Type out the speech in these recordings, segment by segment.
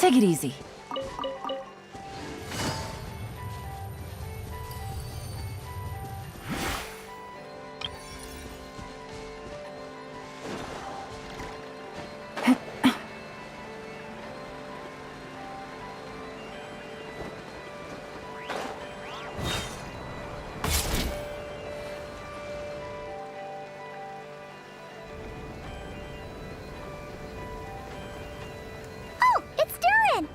Take it easy. Oh, it's durin!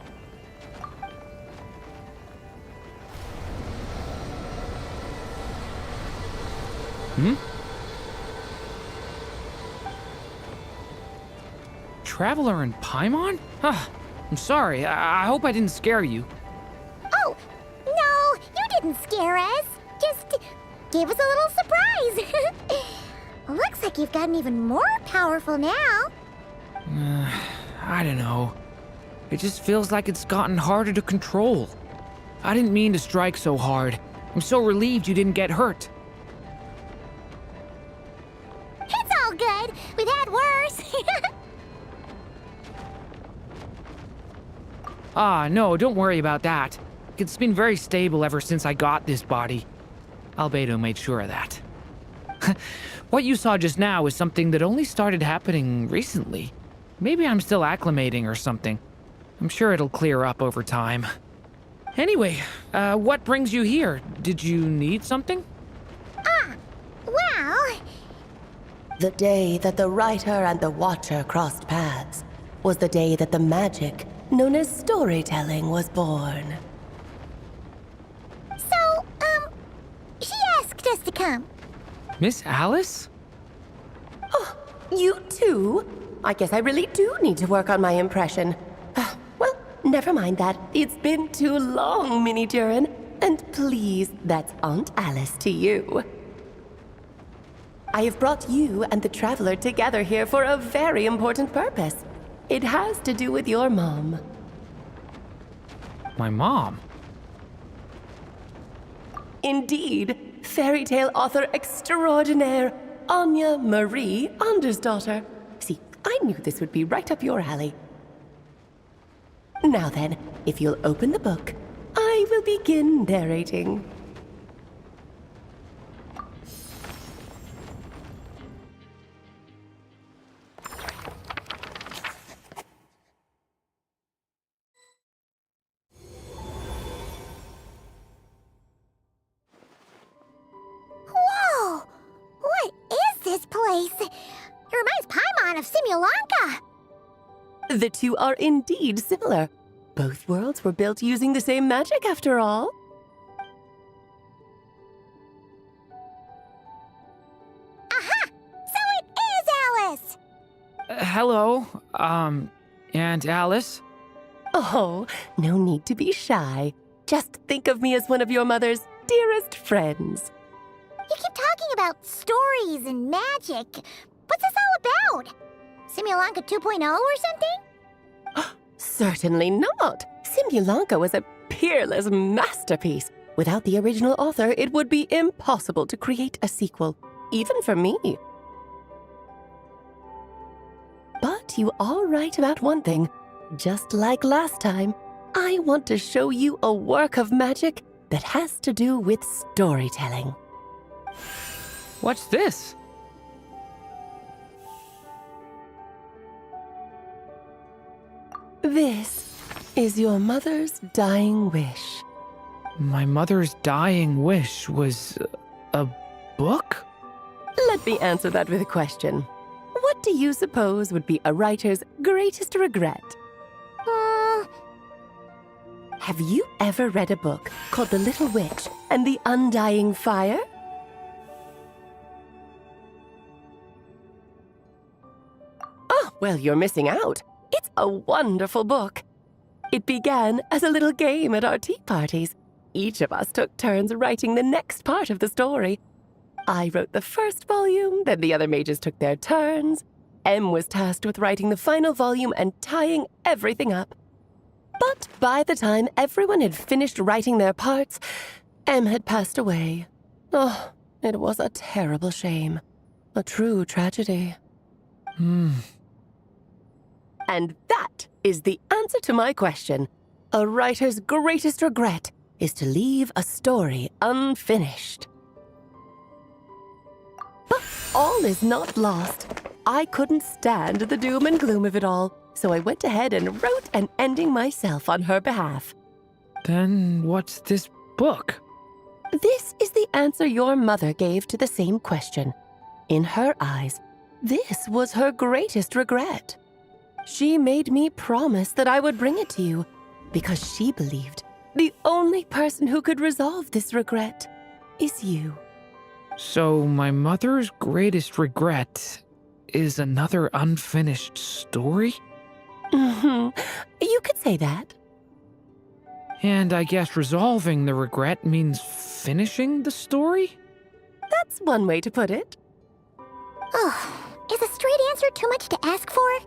Traveler in Paimon? I'm sorry. I hope I didn't scare you. Oh, no, you didn't scare us. Just gave us a little surprise. Looks like you've gotten even more powerful now. I don't know. It just feels like it's gotten harder to control. I didn't mean to strike so hard. I'm so relieved you didn't get hurt. It's all good. We've had worse. No, don't worry about that. It's been very stable ever since I got this body. Albedo made sure of that. What you saw just now is something that only started happening recently. Maybe I'm still acclimating or something. I'm sure it'll clear up over time. Anyway, what brings you here? Did you need something? Well, The day that the writer and the watcher crossed paths was the day that the magic known as storytelling was born. so, she asked us to come. Miss Alice? You too? I guess I really do need to work on my impression. Well, never mind that. It's been too long, Mini Durin. And please, that's Aunt Alice to you. I have brought you and the Traveler together here for a very important purpose. It has to do with your mom. My mom? Indeed, fairy tale author extraordinaire, Anya Marie Andersdottir. See, I knew this would be right up your alley. Now then, if you'll open the book, I will begin narrating. Whoa! What is this place? It reminds Paimon of Simulanka. The two are indeed similar. Both worlds were built using the same magic, after all. Aha! So it is Alice! Hello, Aunt Alice? Oh, no need to be shy. Just think of me as one of your mother's dearest friends. You keep talking about stories and magic. What's this all about? Simulanka 2.0 or something? Certainly not. Simulanka was a peerless masterpiece. Without the original author, it would be impossible to create a sequel, even for me. But you are right about one thing. Just like last time, I want to show you a work of magic that has to do with storytelling. What's this? This is your mother's dying wish. My mother's dying wish was a book? Let me answer that with a question. What do you suppose would be a writer's greatest regret? Have you ever read a book called The Little Witch and the Undying Fire? Oh, well, you're missing out. It's a wonderful book. It began as a little game at our tea parties. Each of us took turns writing the next part of the story. I wrote the first volume, then the other mages took their turns. Em was tasked with writing the final volume and tying everything up. But by the time everyone had finished writing their parts, Em had passed away. Oh, it was a terrible shame. A true tragedy. And that is the answer to my question. A writer's greatest regret is to leave a story unfinished. But all is not lost. I couldn't stand the doom and gloom of it all, so I went ahead and wrote an ending myself on her behalf. Then what's this book? This is the answer your mother gave to the same question. In her eyes, this was her greatest regret. She made me promise that I would bring it to you because she believed the only person who could resolve this regret is you. So my mother's greatest regret is another unfinished story? You could say that. And I guess resolving the regret means finishing the story? That's one way to put it. Oh, is a straight answer too much to ask for?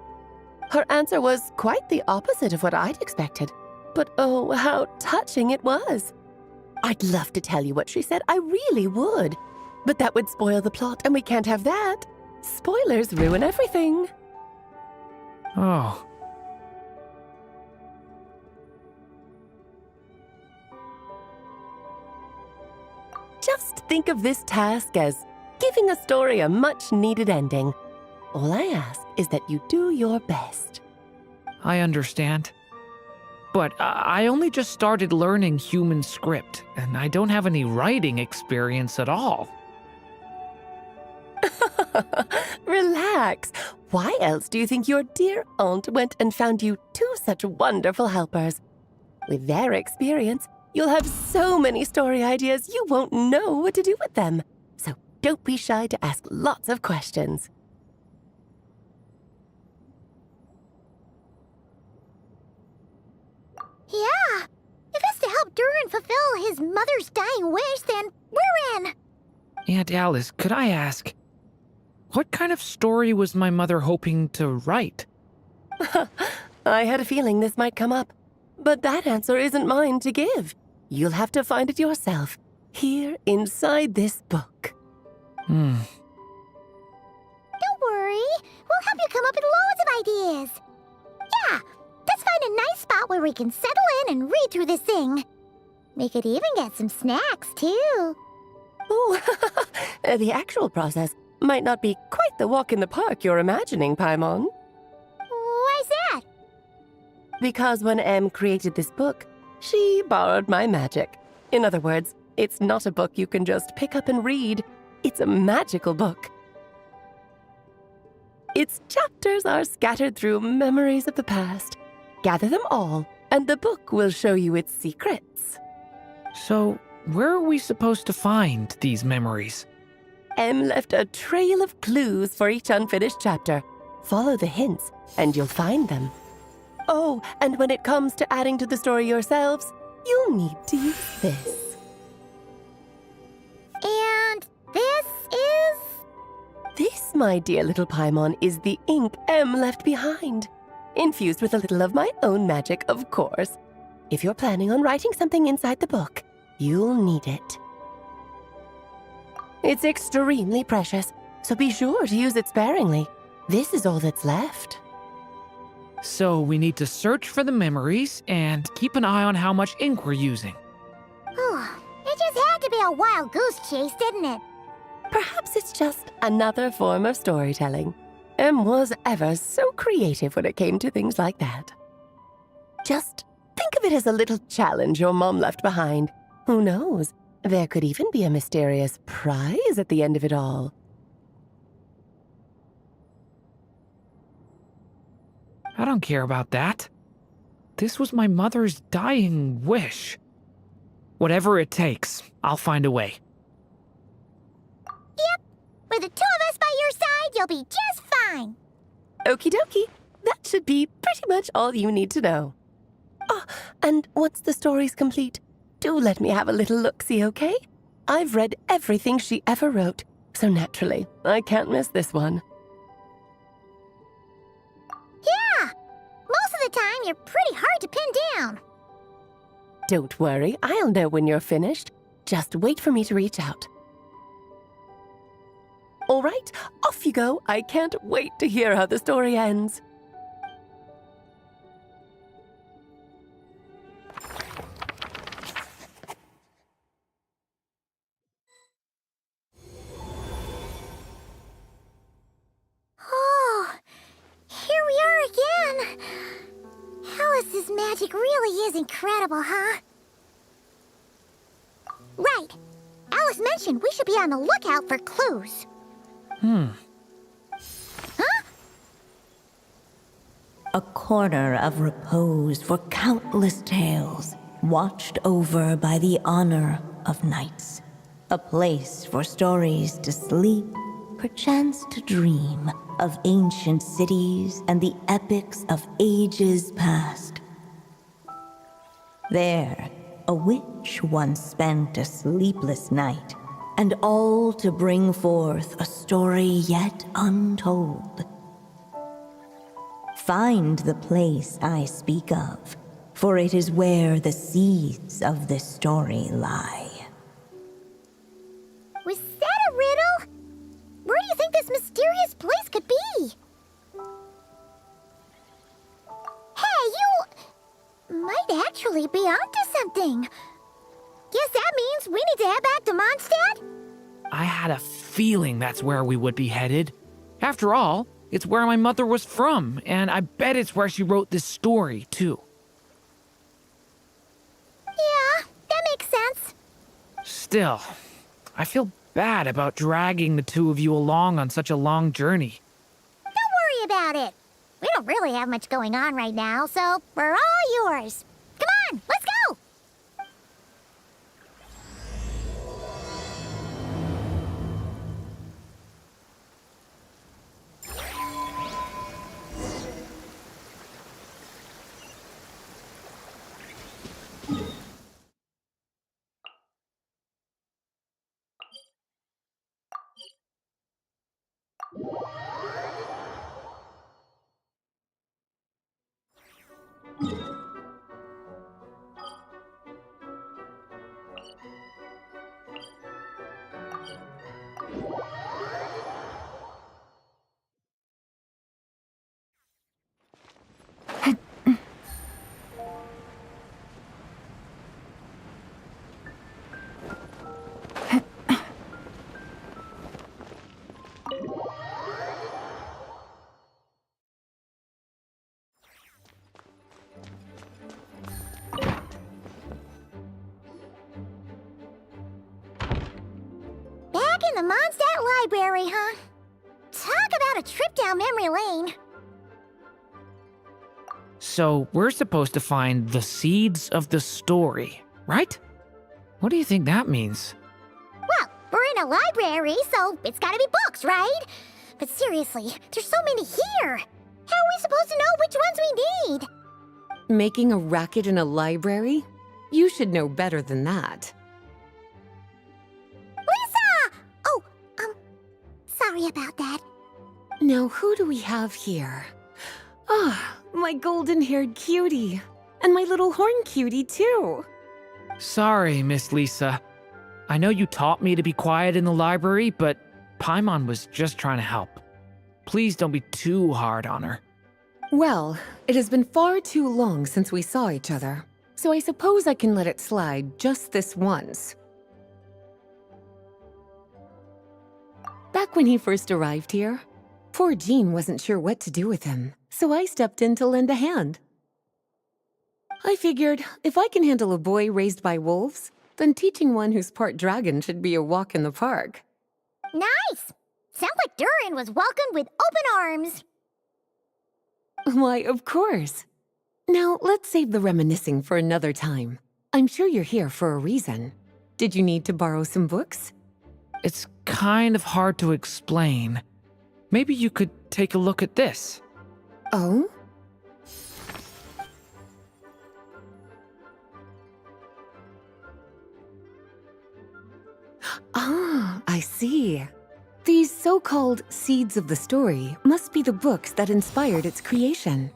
Her answer was quite the opposite of what I'd expected. But oh, how touching it was. I'd love to tell you what she said, I really would. But that would spoil the plot, and we can't have that. Spoilers ruin everything. Oh. Just think of this task as giving a story a much-needed ending. All I ask is that you do your best. I understand. But I only just started learning human script, and I don't have any writing experience at all. Relax. Why else do you think your dear aunt went and found you two such wonderful helpers? With their experience, you'll have so many story ideas you won't know what to do with them. So don't be shy to ask lots of questions. Yeah. If it's to help Durin fulfill his mother's dying wish, then we're in. Aunt Alice, could I ask, what kind of story was my mother hoping to write? I had a feeling this might come up, but that answer isn't mine to give. You'll have to find it yourself, here inside this book. Don't worry. We'll help you come up with loads of ideas. Yeah, let's find a nice spot where we can settle in and read through this thing. We could even get some snacks, too. Oh, the actual process might not be quite the walk in the park you're imagining, Paimon. Why's that? Because when Em created this book, she borrowed my magic. In other words, it's not a book you can just pick up and read. It's a magical book. Its chapters are scattered through memories of the past. Gather them all, and the book will show you its secrets. So, where are we supposed to find these memories? Em left a trail of clues for each unfinished chapter. Follow the hints, and you'll find them. Oh, and when it comes to adding to the story yourselves, you'll need to use this. And this is... This, my dear little Paimon, is the ink Em left behind. Infused with a little of my own magic, of course. If you're planning on writing something inside the book, you'll need it. It's extremely precious, so be sure to use it sparingly. This is all that's left. So we need to search for the memories and keep an eye on how much ink we're using. Oh, it just had to be a wild goose chase, didn't it? Perhaps it's just another form of storytelling. Em was ever so creative when it came to things like that. Just think of it as a little challenge your mom left behind. Who knows? There could even be a mysterious prize at the end of it all. I don't care about that. This was my mother's dying wish. Whatever it takes, I'll find a way. Yep. With the two of us by your side, you'll be just fine. Okie dokie. That should be pretty much all you need to know. Oh, and once the story's complete, do let me have a little look-see, okay? I've read everything she ever wrote, so naturally, I can't miss this one. Yeah. Most of the time, you're pretty hard to pin down. Don't worry, I'll know when you're finished. Just wait for me to reach out. All right, off you go. I can't wait to hear how the story ends. magic really is incredible, huh? Right. Alice mentioned we should be on the lookout for clues. Huh? A corner of repose for countless tales, watched over by the honor of knights. A place for stories to sleep, perchance to dream of ancient cities and the epics of ages past. There, a witch once spent a sleepless night, and all to bring forth a story yet untold. Find the place I speak of, for it is where the seeds of this story lie. Was that a riddle? Where do you think this mysterious place could be? Hey, you might actually be onto something. Guess that means we need to head back to Mondstadt? I had a feeling that's where we would be headed. After all, it's where my mother was from, and I bet it's where she wrote this story, too. Yeah, that makes sense. Still, I feel bad about dragging the two of you along on such a long journey. Don't worry about it. We don't really have much going on right now, so we're all yours. Come on, let's go! Back in the Mondstadt Library, huh? Talk about a trip down memory lane. So, we're supposed to find the seeds of the story, right? What do you think that means? Well, we're in a library, so it's gotta be books, right? But seriously, there's so many here. How are we supposed to know which ones we need? Making a racket in a library? You should know better than that. Lisa! Oh, sorry about that. Now, who do we have here? Ah, my golden-haired cutie. And my little horn cutie, too. Sorry, Miss Lisa. I know you taught me to be quiet in the library, but Paimon was just trying to help. Please don't be too hard on her. Well, it has been far too long since we saw each other, so I suppose I can let it slide just this once. Back when he first arrived here, poor Jean wasn't sure what to do with him, so I stepped in to lend a hand. I figured if I can handle a boy raised by wolves, then teaching one who's part dragon should be a walk in the park. Nice! Sounds like Durin was welcomed with open arms. Why, of course. Now, let's save the reminiscing for another time. I'm sure you're here for a reason. Did you need to borrow some books? It's kind of hard to explain. Maybe you could take a look at this. Oh? Ah, I see. These so-called seeds of the story must be the books that inspired its creation.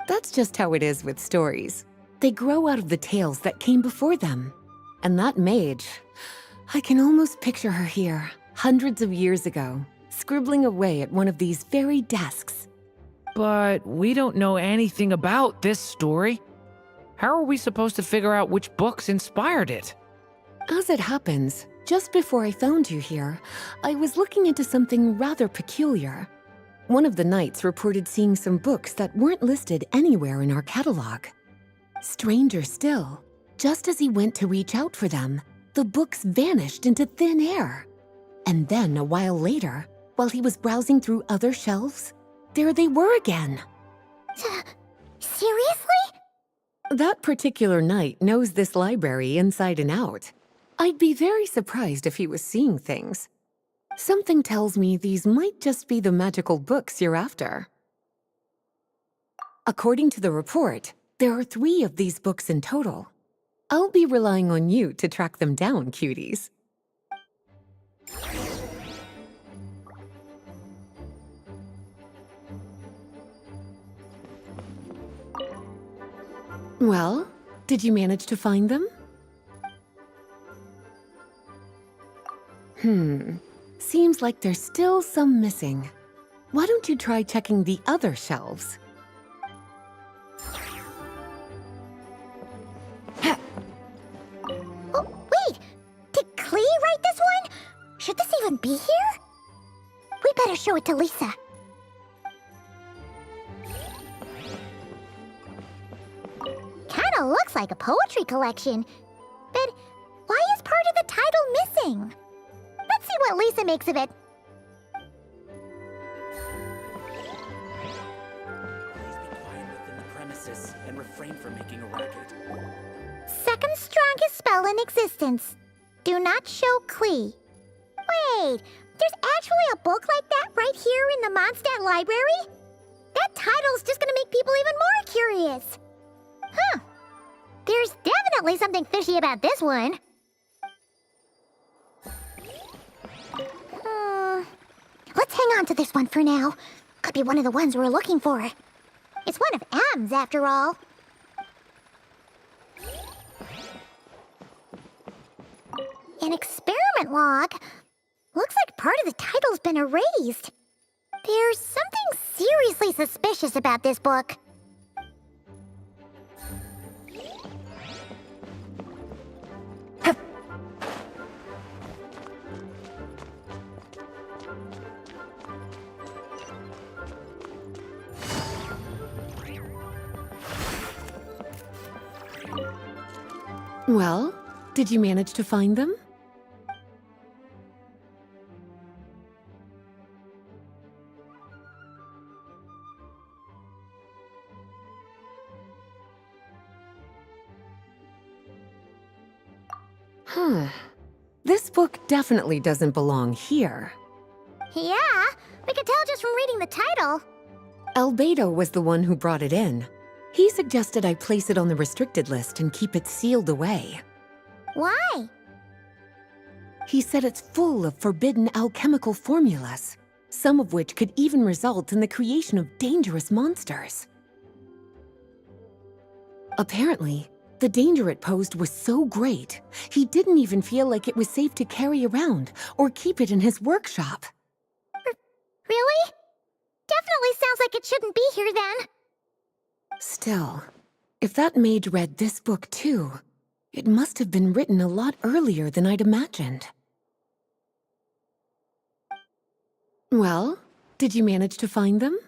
That's just how it is with stories. They grow out of the tales that came before them. And that mage, I can almost picture her here, hundreds of years ago, scribbling away at one of these very desks. But we don't know anything about this story. How are we supposed to figure out which books inspired it? As it happens, just before I found you here, I was looking into something rather peculiar. one of the knights reported seeing some books that weren't listed anywhere in our catalog. Stranger still, just as he went to reach out for them, the books vanished into thin air. And then a while later, while he was browsing through other shelves, there they were again. Seriously? That particular knight knows this library inside and out. I'd be very surprised if he was seeing things. Something tells me these might just be the magical books you're after. According to the report, there are 3 of these books in total. I'll be relying on you to track them down, cuties. Well, did you manage to find them? Seems like there's still some missing. Why don't you try checking the other shelves? Oh, wait! Did Klee write this one? Should this even be here? We better show it to Lisa. Kinda looks like a poetry collection. But why is part of the title missing? Let's see what Lisa makes of it. Please be quiet within the premises and refrain from making a racket. Second strongest spell in existence. Do not show Klee. Wait, there's actually a book like that right here in the Mondstadt library? That title's just gonna make people even more curious. Huh. There's definitely something fishy about this one. Let's hang on to this one for now. Could be one of the ones we're looking for. It's one of M's, after all. An experiment log. Looks like part of the title's been erased. There's something seriously suspicious about this book. Well, did you manage to find them? This book definitely doesn't belong here. Yeah, we could tell just from reading the title. Albedo was the one who brought it in. He suggested I place it on the restricted list and keep it sealed away. Why? He said it's full of forbidden alchemical formulas, some of which could even result in the creation of dangerous monsters. Apparently, the danger it posed was so great, he didn't even feel like it was safe to carry around or keep it in his workshop. Really? Definitely sounds like it shouldn't be here then. Still, if that mage read this book too, it must have been written a lot earlier than I'd imagined. Well, did you manage to find them?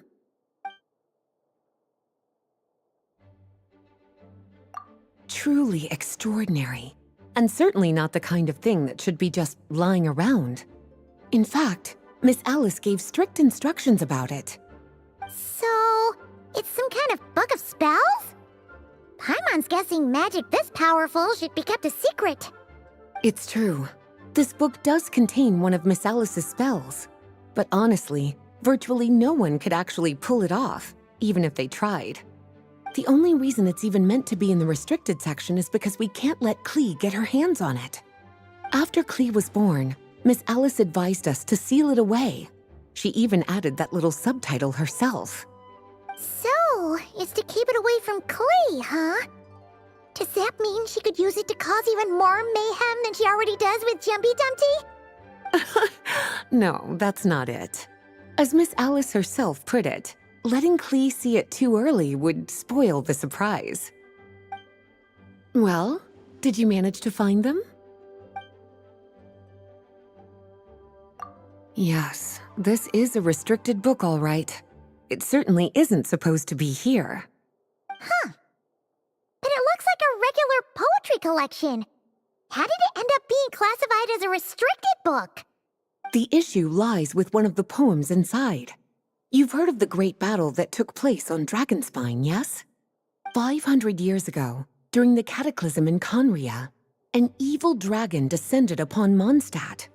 Truly extraordinary, and certainly not the kind of thing that should be just lying around. In fact, Miss Alice gave strict instructions about it. So, it's some kind of book of spells? Paimon's guessing magic this powerful should be kept a secret. It's true. This book does contain one of Miss Alice's spells. But honestly, virtually no one could actually pull it off, even if they tried. The only reason it's even meant to be in the restricted section is because we can't let Klee get her hands on it. After Klee was born, Miss Alice advised us to seal it away. She even added that little subtitle herself. So, it's to keep it away from Klee, huh? Does that mean she could use it to cause even more mayhem than she already does with Jumpy Dumpty? No, that's not it. As Miss Alice herself put it, letting Klee see it too early would spoil the surprise. Well, did you manage to find them? Yes, This is a restricted book, all right. It certainly isn't supposed to be here. But it looks like a regular poetry collection. How did it end up being classified as a restricted book? The issue lies with one of the poems inside. You've heard of the great battle that took place on Dragonspine, yes? 500 years ago, during the cataclysm in Conria, an evil dragon descended upon Mondstadt.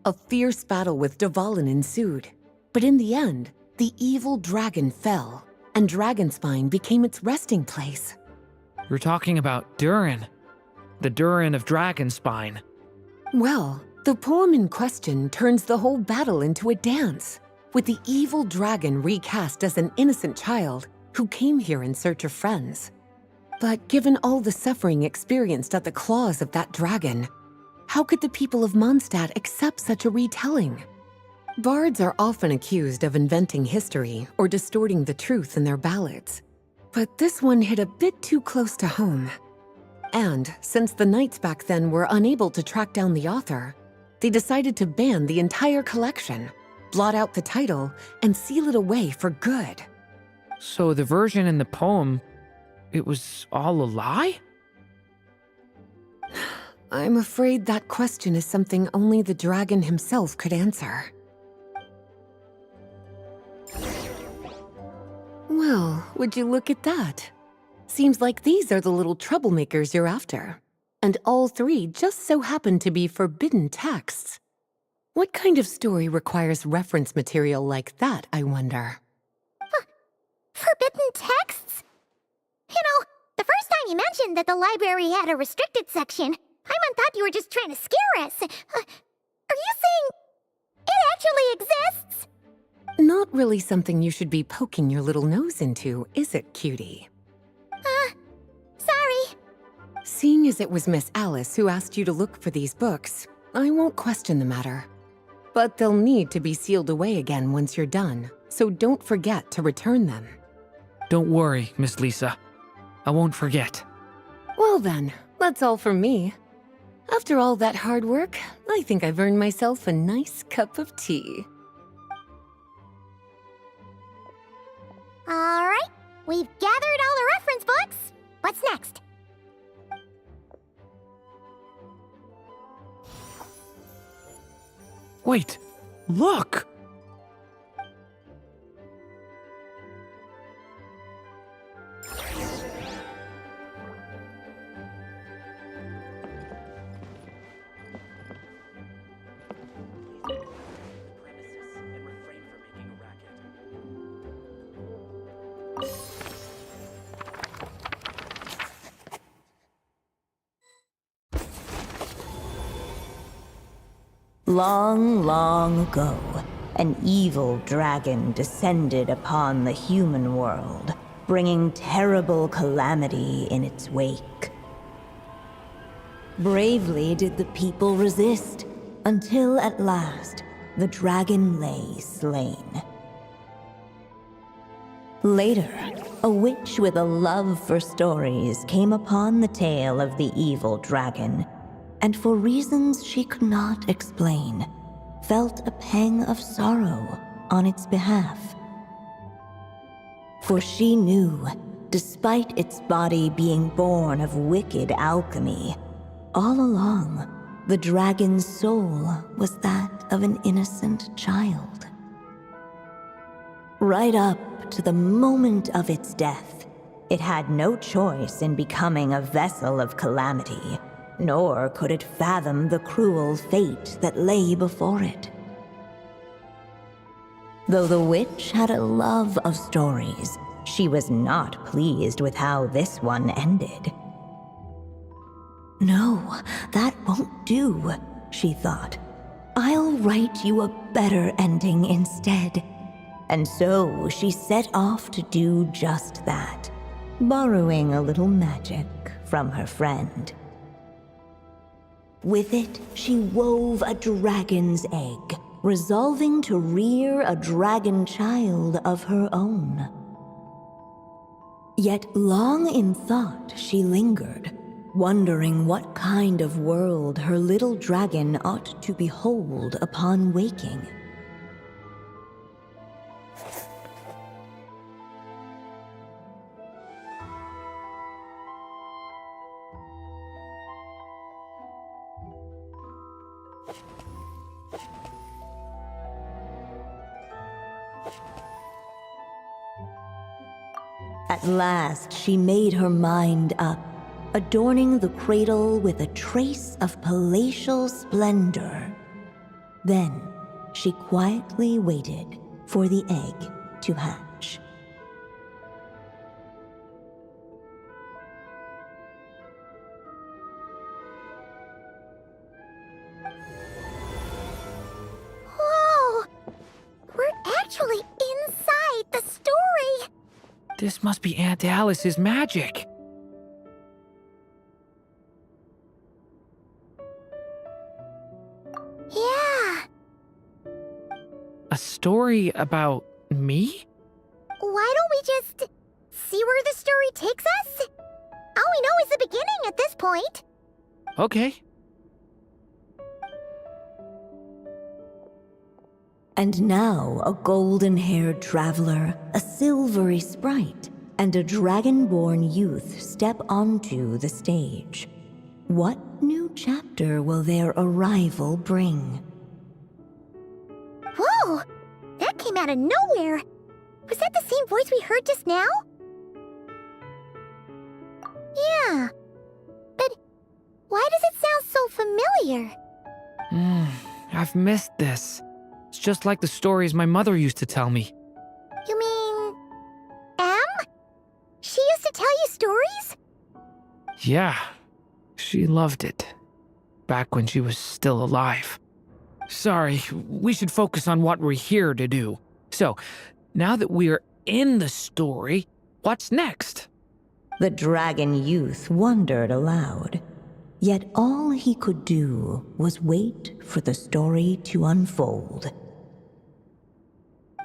A fierce battle with Dvalin ensued, but in the end, the evil dragon fell, and Dragonspine became its resting place. You're talking about Durin. The Durin of Dragonspine. Well, the poem in question turns the whole battle into a dance, with the evil dragon recast as an innocent child who came here in search of friends. But given all the suffering experienced at the claws of that dragon, how could the people of Mondstadt accept such a retelling? Bards are often accused of inventing history or distorting the truth in their ballads. But this one hit a bit too close to home. And since the knights back then were unable to track down the author, they decided to ban the entire collection, blot out the title, and seal it away for good. So the version in the poem, it was all a lie? I'm afraid that question is something only the dragon himself could answer. Well, would you look at that? Seems like these are the little troublemakers you're after. And all three just so happen to be forbidden texts. What kind of story requires reference material like that, I wonder? Forbidden texts? You know, the first time you mentioned that the library had a restricted section, I thought you were just trying to scare us. Are you saying it actually exists? Not really something you should be poking your little nose into, is it, cutie? Sorry. Seeing as it was Miss Alice who asked you to look for these books, I won't question the matter. But they'll need to be sealed away again once you're done, so don't forget to return them. Don't worry, Miss Lisa. I won't forget. Well then, that's all from me. After all that hard work, I think I've earned myself a nice cup of tea. All right, we've gathered all the reference books. What's next? Wait, look! Premises and refrain from making a racket. Long, long ago, an evil dragon descended upon the human world, bringing terrible calamity in its wake. Bravely did the people resist, until at last, the dragon lay slain. Later, a witch with a love for stories came upon the tale of the evil dragon, and for reasons she could not explain, felt a pang of sorrow on its behalf. For she knew, despite its body being born of wicked alchemy, all along, the dragon's soul was that of an innocent child. Right up to the moment of its death, it had no choice in becoming a vessel of calamity, nor could it fathom the cruel fate that lay before it. Though the witch had a love of stories, she was not pleased with how this one ended. No, that won't do, she thought. I'll write you a better ending instead. And so she set off to do just that, borrowing a little magic from her friend. With it, she wove a dragon's egg, resolving to rear a dragon child of her own. Yet long in thought she lingered, wondering what kind of world her little dragon ought to behold upon waking. At last, she made her mind up, adorning the cradle with a trace of palatial splendor. Then, she quietly waited for the egg to hatch. Whoa! We're actually inside the story! This must be Aunt Alice's magic. Yeah. A story about me? Why don't we just see where the story takes us? All we know is the beginning at this point. Okay. And now a golden-haired traveler, a silvery sprite, and a dragon-born youth step onto the stage. What new chapter will their arrival bring? Whoa! That came out of nowhere! Was that the same voice we heard just now? Yeah. But why does it sound so familiar? I've missed this. It's just like the stories my mother used to tell me. You mean... Em? She used to tell you stories? Yeah, she loved it. Back when she was still alive. Sorry, we should focus on what we're here to do. So, now that we're in the story, what's next? The dragon youth wondered aloud. Yet all he could do was wait for the story to unfold.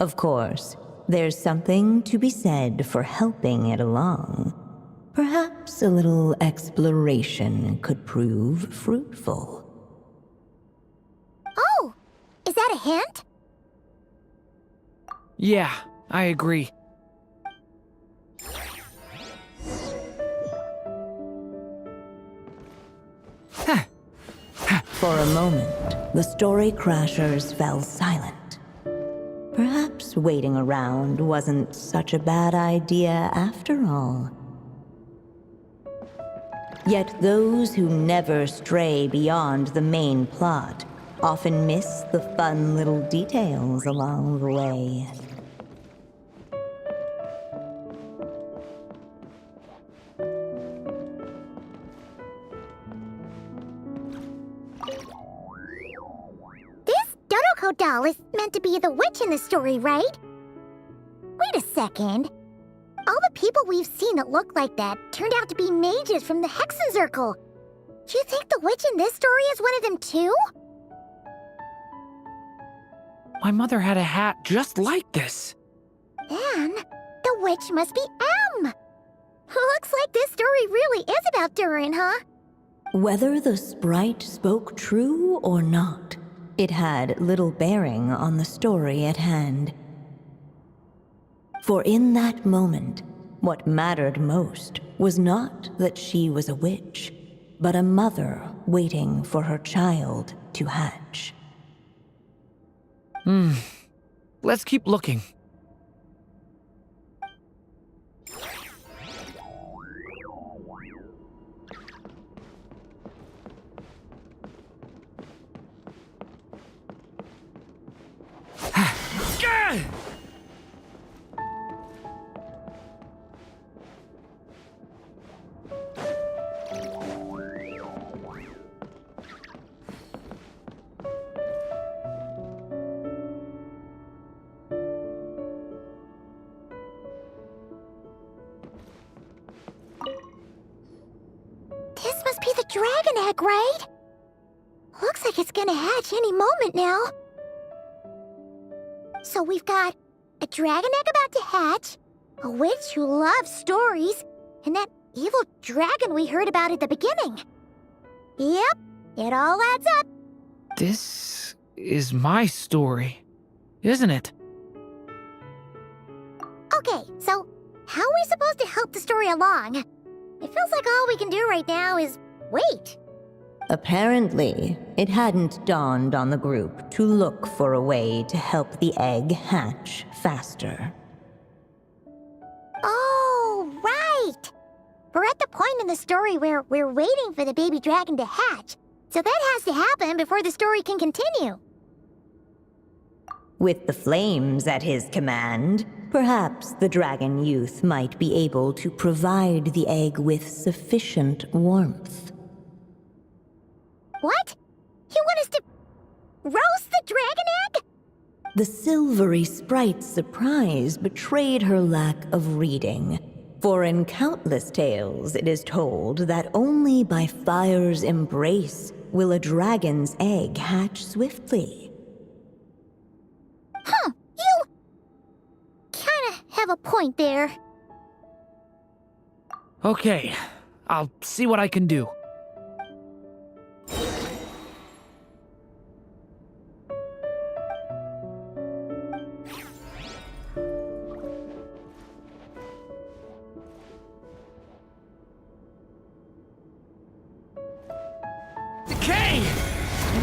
Of course, there's something to be said for helping it along. Perhaps a little exploration could prove fruitful. Oh! Is that a hint? Yeah, I agree. For a moment, the story crashers fell silent. Perhaps waiting around wasn't such a bad idea after all. Yet those who never stray beyond the main plot often miss the fun little details along the way. This Dodoko doll is meant to be the witch in the story, right? Wait a second. All the people we've seen that look like that turned out to be mages from the Hexen Circle. Do you think the witch in this story is one of them too? My mother had a hat just like this. Then, the witch must be Em! Looks like this story really is about durin, huh? Whether the sprite spoke true or not, it had little bearing on the story at hand. For in that moment, what mattered most was not that she was a witch, but a mother waiting for her child to hatch. Let's keep looking. This must be the dragon egg, right? Looks like it's gonna hatch any moment now. So we've got a dragon egg about to hatch, a witch who loves stories, and that evil dragon we heard about at the beginning. Yep, it all adds up. This is my story, isn't it? Okay, so how are we supposed to help the story along? It feels like all we can do right now is wait. Apparently, it hadn't dawned on the group to look for a way to help the egg hatch faster. Oh, right! We're at the point in the story where we're waiting for the baby dragon to hatch, so that has to happen before the story can continue. With the flames at his command, perhaps the dragon youth might be able to provide the egg with sufficient warmth. What? You want us to roast the dragon egg? The silvery sprite's surprise betrayed her lack of reading, for in countless tales it is told that only by fire's embrace will a dragon's egg hatch swiftly. Huh, you kinda have a point there. Okay, I'll see what I can do. Decay!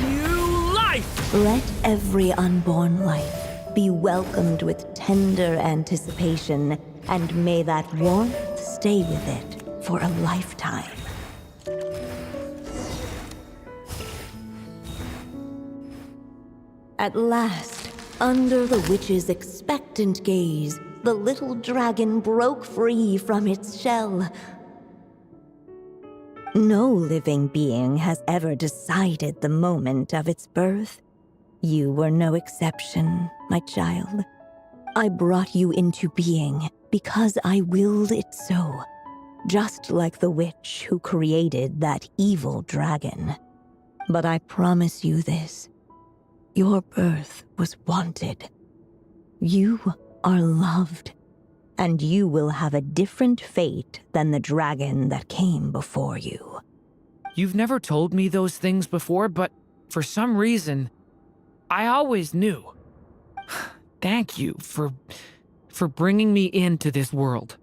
New life! Let every unborn life be welcomed with tender anticipation, and may that warmth stay with it for a lifetime. At last, under the witch's expectant gaze, the little dragon broke free from its shell. No living being has ever decided the moment of its birth. You were no exception, my child. I brought you into being because I willed it so, just like the witch who created that evil dragon. But I promise you this. Your birth was wanted. You are loved, and you will have a different fate than the dragon that came before you. You've never told me those things before, but for some reason, I always knew. Thank you for bringing me into this world.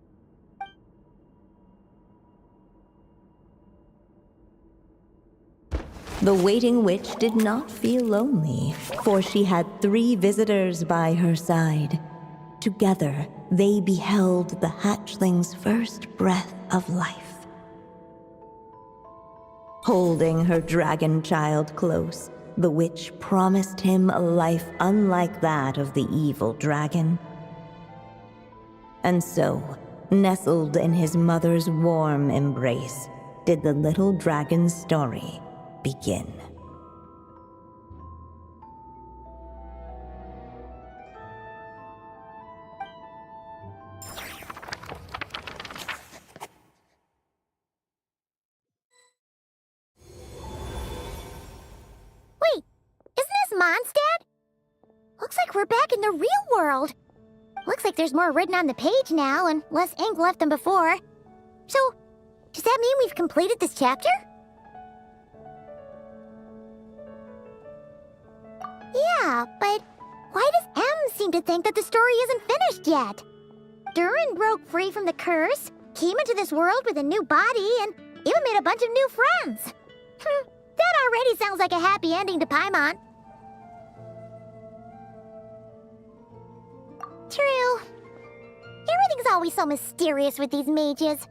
The waiting witch did not feel lonely, for she had 3 visitors by her side. Together, they beheld the hatchling's first breath of life. Holding her dragon child close, the witch promised him a life unlike that of the evil dragon. And so, nestled in his mother's warm embrace, did the little dragon's story begin. Wait, isn't this Mondstadt? Looks like we're back in the real world. Looks like there's more written on the page now and less ink left than before. So, does that mean we've completed this chapter? Yeah, but why does M seem to think that the story isn't finished yet? Durin broke free from the curse, came into this world with a new body, and even made a bunch of new friends. That already sounds like a happy ending to Paimon. True. Everything's always so mysterious with these mages.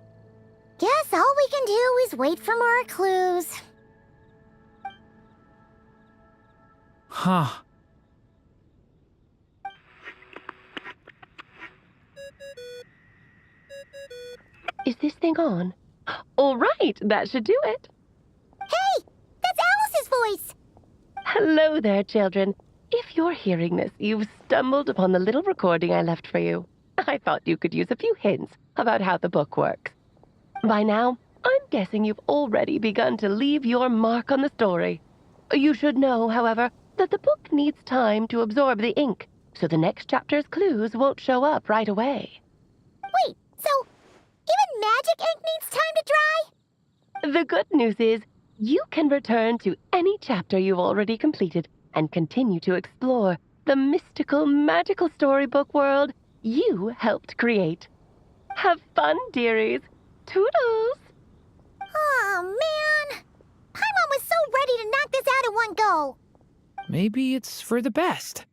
Guess all we can do is wait for more clues. Huh. Is this thing on? All right, that should do it. Hey! That's Alice's voice! Hello there, children. If you're hearing this, you've stumbled upon the little recording I left for you. I thought you could use a few hints about how the book works. By now, I'm guessing you've already begun to leave your mark on the story. You should know, however, that the book needs time to absorb the ink, so the next chapter's clues won't show up right away. Wait, so even magic ink needs time to dry? The good news is, you can return to any chapter you've already completed and continue to explore the mystical, magical storybook world you helped create. Have fun, dearies. Toodles! Oh, man! Paimon was so maybe it's for the best.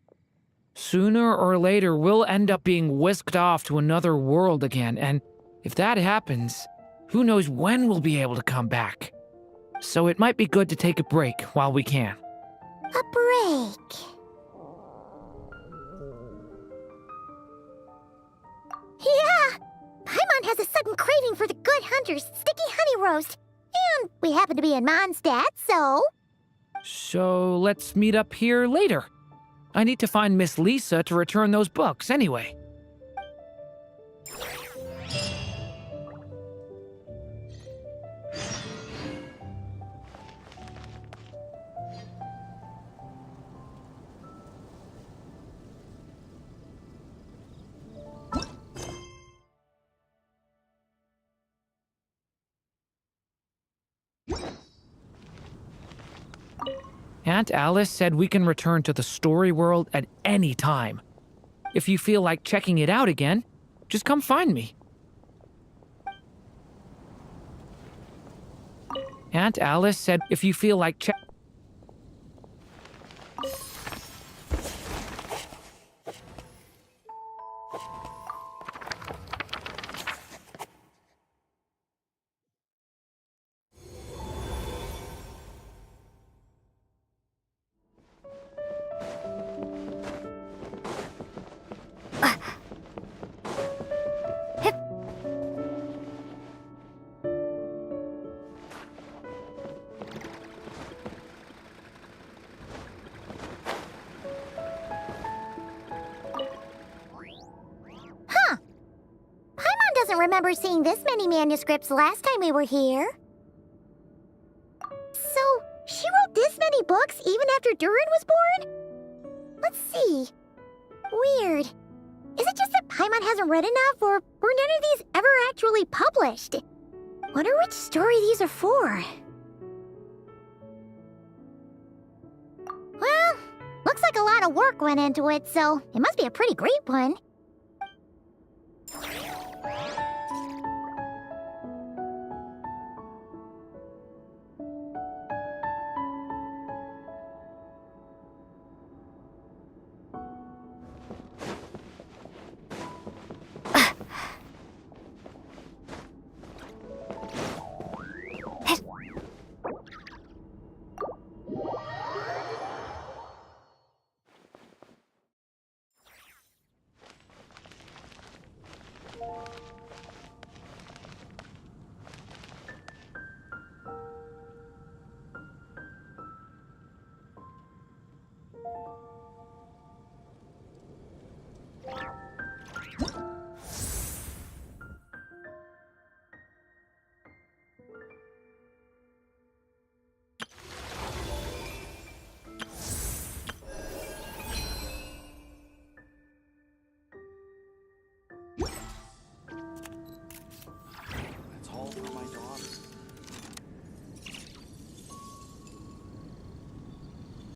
Sooner or later, we'll end up being whisked off to another world again, and if that happens, who knows when we'll be able to come back. So it might be good to take a break while we can. A break. Yeah! Paimon has a sudden craving for the Good Hunter's sticky honey roast. And we happen to be in Mondstadt, so... So let's meet up here later. I need to find Miss Lisa to return those books anyway. Aunt Alice said we can return to the story world at any time. If you feel like checking it out again, just come find me. Aunt Alice said if you feel like Doesn't remember seeing this many manuscripts last time we were here. So, she wrote this many books even after Durin was born? Let's see. Weird. Is it just that Paimon hasn't read enough, or were none of these ever actually published? Wonder which story these are for. Well, looks like a lot of work went into it, so it must be a pretty great one.